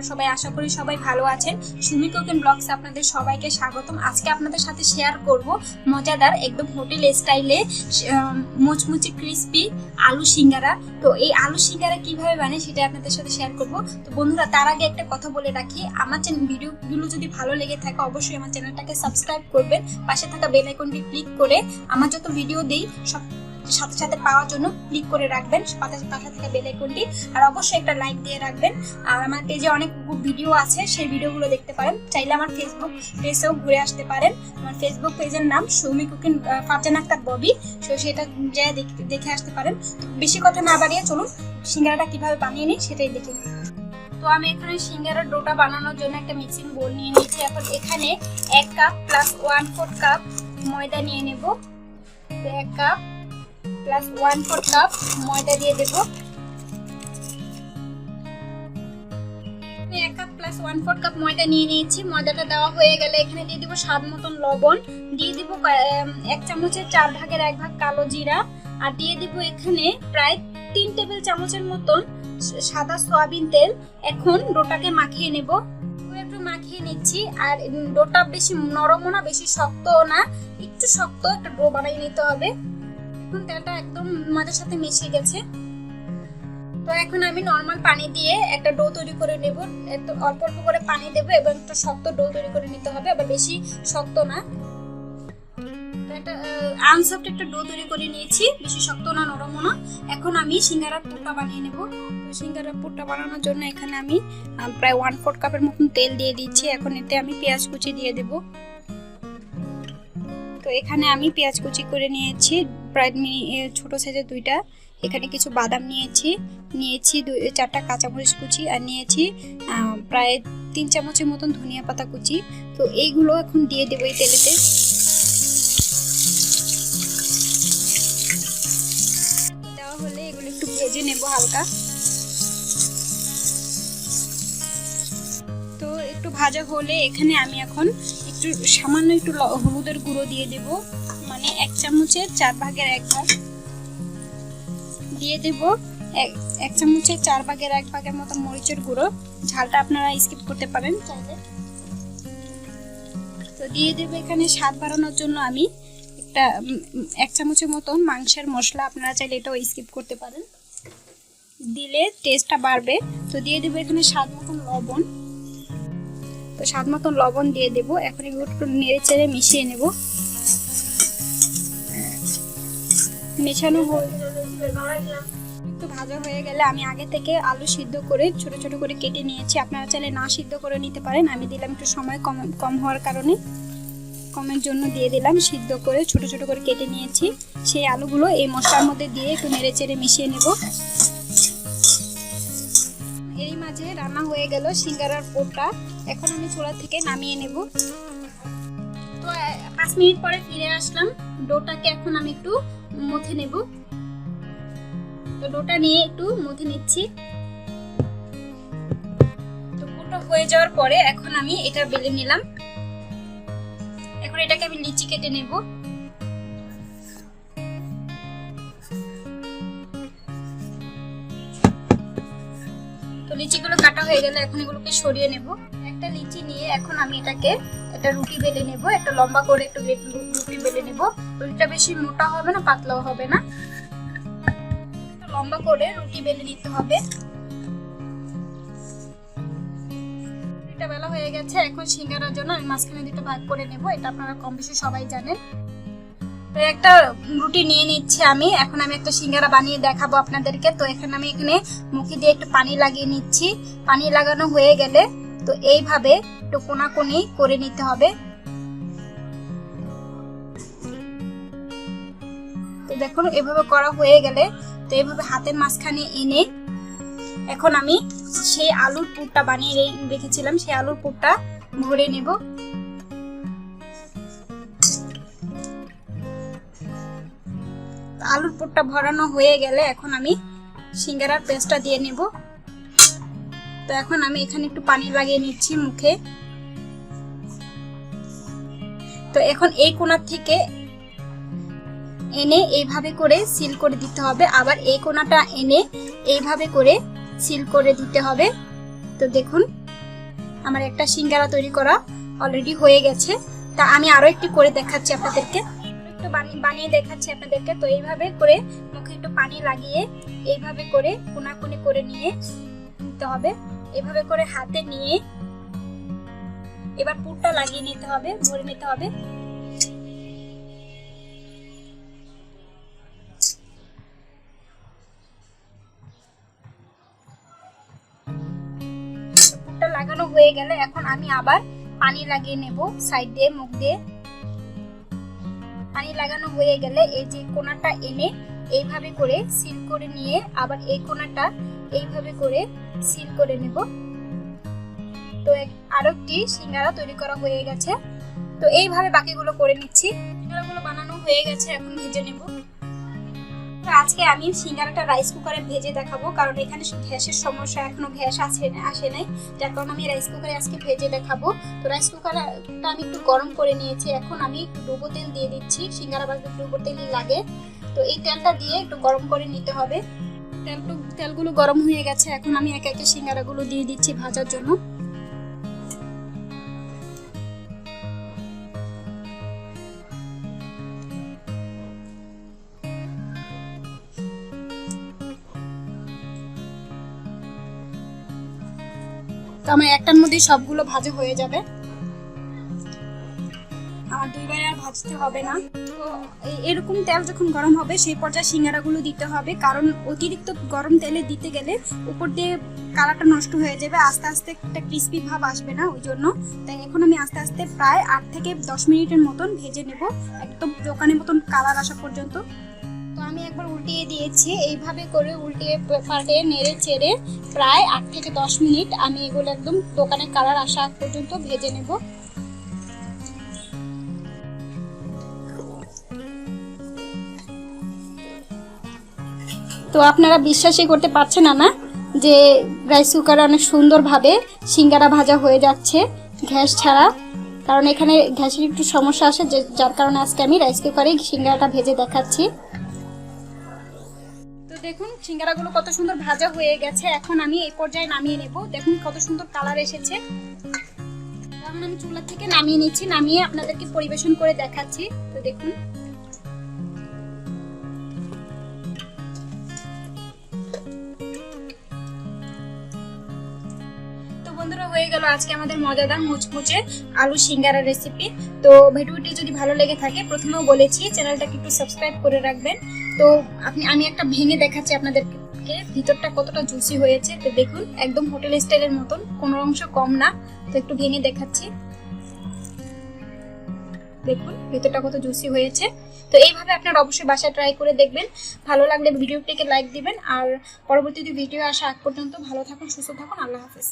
আপনারা সবাই আশা করি সবাই ভালো আছেন। সুমি কুকিং ব্লগস আপনাদের সবাইকে স্বাগতম। আজকে আপনাদের সাথে শেয়ার করব মজাদার একদম হোটেল স্টাইলে মুচমুচে ক্রিস্পি আলু সিঙ্গারা। তো এই আলু সিঙ্গারা কিভাবে বানায় সেটা আপনাদের সাথে শেয়ার করব। তো বন্ধুরা, তার আগে একটা কথা বলে রাখি, আমার ভিডিওগুলো যদি ভালো লেগে থাকে অবশ্যই আমার চ্যানেলটাকে সাবস্ক্রাইব করবেন, পাশে থাকা বেল আইকনটি ক্লিক করে আমার যত ভিডিও দেই সব সাথে সাথে পাওয়ার জন্য ক্লিক করে রাখবেন পাশে থাকা বেল আইকনটি, আর অবশ্যই একটা লাইক দিয়ে রাখবেন। আর আমার পেজে অনেক ভিডিও আছে, সেই ভিডিওগুলো দেখতে পারেন। চাইলে আমার ফেসবুক পেজেও ঘুরে আসতে পারেন। আমার ফেসবুক পেজের নাম সৌমি কুকিং ফারজানা আক্তার ববি, সেটা যায় দেখে আসতে পারেন। বেশি কথা না বাড়িয়ে চলুন সিঙ্গারাটা কিভাবে বানিয়ে নিই সেটাই দেখে নিই। তো আমি এখানে সিঙ্গারার ডোটা বানানোর জন্য একটা মিক্সিং বোল নিয়ে নিয়েছি। এখন এখানে 1 কাপ প্লাস 1/4 কাপ ময়দা নিয়ে নেব। 1 কাপ প্লাস 1/4 কাপ ময়দা দিয়ে দেব। 1 কাপ প্লাস 1/4 কাপ ময়দা নিয়ে নিয়েছি। ময়দাটা দেওয়া হয়ে গেলে এখানে দিয়ে দেব স্বাদ মতন লবণ, দিয়ে দেব 1 চামচের 4 ভাগের 1 ভাগ কালো জিরা, আর দিয়ে দেব এখানে প্রায় 3 টেবিল চামচের মতন সাদা সয়াবিন তেল। এখন ডোটাকে মাখিয়ে নেব। একটু মাখিয়ে নিচ্ছি। আর ডোটা বেশি নরমও না বেশি শক্তও না, একটু শক্ত একটা ডো বানিয়ে নিতে হবে। এখন তেলটা একদম ময়দার সাথে মিশে গেছে। তো এখন আমি নরমাল পানি দিয়ে একটা ডো তৈরি করে নেব। একটু অল্প অল্প করে পানি দেব এবং একটু শক্ত ডো তৈরি করে নিতে হবে, আবার বেশি শক্ত না। তো একটা আনসফট একটা ডো তৈরি করে নিয়েছি, বেশি শক্ত না নরমও না। এখন আমি সিঙ্গারার পুরটা বানিয়ে নেব। তো সিঙ্গারার পুরটা বানানোর জন্য এখানে আমি প্রায় 1/4 কাপের মতন তেল দিয়ে দিচ্ছি। এখন এতে আমি পেঁয়াজ কুচি দিয়ে দেব। তো এখানে আমি পেঁয়াজ কুচি করে নিয়েছি প্রায় ছোট সাইজের 2টা। এখানে কিছু বাদাম নিয়েছি 4টা কাঁচামরিচ কুচি, আর নিয়েছি প্রায় 3 চামচের মতন ধনিয়া পাতা কুচি। তো এইগুলো এখন দিয়ে দেবো এই তেলেতে। দেওয়া হলে এগুলো একটু ভেজে নেব হালকা। তো একটু ভাজা হলে এখানে আমি এখন একটু সামান্য একটু হলুদের গুঁড়ো দিয়ে দেব, মানে 1 চামচের 4 ভাগের 1 ভাগ দিয়ে দেব। 1 চামচের 4 ভাগের 1 ভাগের মতন মরিচের গুঁড়ো। ঝালটা আপনারা স্কিপ করতে পারেন চাইলে। তো দিয়ে দেব এখানে স্বাদ বাড়ানোর জন্য আমি একটা 1 চামচের মতন মাংসের মশলা, আপনারা চাইলে এটাও স্কিপ করতে পারেন, দিলে টেস্টটা বাড়বে। তো দিয়ে দেব এখানে স্বাদ মতন লবণ। তো স্বাদ মতন লবণ দিয়ে দেব। এখন এগুলো একটু নেড়ে চেড়ে মিশিয়ে নেব। মেশানো একটু ভাজা হয়ে গেলে আমি আগে থেকে আলু সিদ্ধ করে ছোট ছোট করে কেটে নিয়েছি। আপনারা চাইলে না সিদ্ধ করে নিতে পারেন। আমি দিলাম একটু সময় কম হওয়ার কারণে, কমের জন্য দিয়ে দিলাম। সিদ্ধ করে ছোট ছোট করে কেটে নিয়েছি। সেই আলুগুলো এই মশলার মধ্যে দিয়ে একটু নেড়ে চেড়ে মিশিয়ে নেব। এরই মাঝে রান্না হয়ে গেল সিঙ্গারার পুরটা। এখন আমি চুলা থেকে নামিয়ে নেব। তো 5 মিনিট পরে ফিরে আসলাম। ডোটাকে এখন আমি একটু মথে নেব। তো ডোটা নিয়ে একটু মথে নিচ্ছি। তো পুরটা হয়ে যাওয়ার পরে এখন আমি এটা বেলে নিলাম। এখন এটাকে আমি লিচি কেটে নেব। তো লিচিগুলো কাটা হয়ে গেলে এখন এগুলোকে সরিয়ে নেব। একটা লিচি নিয়ে এখন আমি এটাকে একটা রুটি বেলে নেব। একটা লম্বা করে একটু রুটি বেলে নেব। রুটিটা বেশি মোটা হবে না পাতলাও হবে না, লম্বা করে রুটি বেলে নিতে হবে। রুটিটা বেলা হয়ে গেছে। এখন সিঙ্গারার জন্য আমি মাঝখানে 2টা ভাগ করে নেব। এটা আপনারা কম বেশি সবাই জানেন। তো একটা রুটি নিয়ে নিচ্ছি আমি। এখন আমি একটা সিঙ্গারা বানিয়ে দেখাবো আপনাদেরকে। তো এখানে আমি মুখে দিয়ে একটু পানি লাগিয়ে নিচ্ছি। পানি লাগানো হয়ে গেলে তো এইভাবে একটু কোনাকুনি করে নিতে হবে। তো দেখুন এভাবে করা হয়ে গেলে তো এইভাবে হাতের মাঝখানে এনে এখন আমি সেই আলুর পুরটা বানিয়ে রেখেছিলাম, সেই আলুর পুরটা ভরে নেব। আলুর পুরটা ভরানো হয়ে গেলে এখন আমি সিঙ্গারার পেস্টটা দিয়ে নেব। তো এখন আমি এখানে একটু পানি লাগিয়ে নিচ্ছি মুখে। তো এখন এই কোণার থেকে এনে এইভাবে করে সিল করে দিতে হবে, আবার এই কোণাটা এনে এইভাবে করে সিল করে দিতে হবে। তো দেখুন আমার একটা সিঙ্গারা তৈরি করা অলরেডি হয়ে গেছে। তা আমি আরো একটু করে দেখাচ্ছি আপনাদেরকে, একটু বানিয়ে দেখাচ্ছি আপনাদেরকে। তো এইভাবে করে মুখে একটু পানি লাগিয়ে এইভাবে করে কোনাকুনি করে নিয়ে নিতে হবে। এইভাবে করে হাতে নিয়ে এবার পুরটা লাগিয়ে নিতে হবে, ভরে নিতে হবে। পুরটা লাগানো হয়ে গেলে এখন আমি আবার পানি লাগিয়ে নেব সাইড দিয়ে, মুখ দিয়ে। পানি লাগানো হয়ে গেলে এই যে কোনাটা এনে এইভাবে করে সিল করে নিয়ে আবার এই কোনাটা এইভাবে করে সিল করে নেব। তো আরেকটি সিঙ্গারা তৈরি করা হয়ে গেছে। তো এইভাবে বাকিগুলো করে নিচ্ছি। সিঙ্গারাগুলো বানানো হয়ে গেছে, এখন ভেজে নেব। তো আজকে আমি সিঙ্গারাটা রাইস কুকারে ভেজে দেখাবো, কারণ এখানে গ্যাসের সমস্যা, এখনো গ্যাস আসে নাই, যার কারণে আমি রাইস কুকারে আজকে ভেজে দেখাবো। তো রাইস কুকারটা আমি একটু গরম করে নিয়েছি, এখন আমি একটু ডুবো তেল দিয়ে দিচ্ছি। সিঙ্গারা ভাজতে ডুবো তেলই লাগে। তো এই তেলটা দিয়ে একটু গরম করে নিতে হবে। তেলগুলো গরম হয়ে গেছে, এখন আমি একে একে সিঙ্গারাগুলো দিয়ে দিচ্ছি ভাজার জন্য। তো আমার একটার মধ্যে সবগুলো ভাজা হয়ে যাবে, আমার দুইবার আর ভাজতে হবে না। তো এরকম তেল যখন গরম হবে সেই পর্যায়ে সিঙ্গারাগুলো দিতে হবে, কারণ অতিরিক্ত গরম তেলে দিতে গেলে উপর দিয়ে কালারটা নষ্ট হয়ে যাবে, আস্তে আস্তে একটা ক্রিস্পি ভাব আসবে না, ওই জন্য। তাই এখন আমি আস্তে আস্তে প্রায় 8 থেকে 10 মিনিটের মতন ভেজে নেব, একদম দোকানের মতন কালার আসা পর্যন্ত। তো আমি একবার উল্টিয়ে দিয়েছি, এইভাবে করে উল্টিয়ে পাল্টে নেড়ে চেড়ে প্রায় 8 থেকে 10 মিনিট আমি এগুলো একদম দোকানের কালার আসা পর্যন্ত ভেজে নেব। তো আপনারা বিশ্বাসই করতে পারছেন না যে রাইস কুকারে অনেক সুন্দরভাবে সিঙ্গারা ভাজা হয়ে যাচ্ছে গ্যাস ছাড়া, কারণ এখানে গ্যাসের একটু সমস্যা আসে, যার কারণে আজকে আমি রাইস কুকারে সিঙ্গারাটা ভেজে দেখাচ্ছি। তো দেখুন সিঙ্গারাগুলো কত সুন্দর ভাজা হয়ে গেছে, এখন আমি এই পর্যায়ে নামিয়ে নেব। দেখুন কত সুন্দর কালার এসেছে। এখন আমি চুলা থেকে নামিয়ে নিচ্ছি, নামিয়ে আপনাদেরকে পরিবেশন করে দেখাচ্ছি। তো দেখুন বন্ধুরা, হয়ে গেল আজকে আমাদের মজাদার মুচমুচে আলু সিঙ্গারা রেসিপি। তো ভিডিওটি যদি ভালো লেগে থাকে, প্রথমেও বলেছি চ্যানেলটাকে একটু সাবস্ক্রাইব করে রাখবেন। তো আমি একটা ভেঙে দেখাচ্ছি আপনাদেরকে, ভিতরটা কতটা জুসি হয়েছে। তো দেখুন একদম হোটেল স্টাইলের মতন, কোনো অংশ কম না। তো একটু ভেঙে দেখাচ্ছি, দেখুন ভিতরটা কত জুসি হয়েছে। তো এইভাবে আপনারা অবশ্যই বাসায় ট্রাই করে দেখবেন। ভালো লাগলে ভিডিওটিকে লাইক দিবেন, আর পরবর্তী ভিডিও আসা আগ পর্যন্ত ভালো থাকুন, সুস্থ থাকুন। আল্লাহ হাফেজ।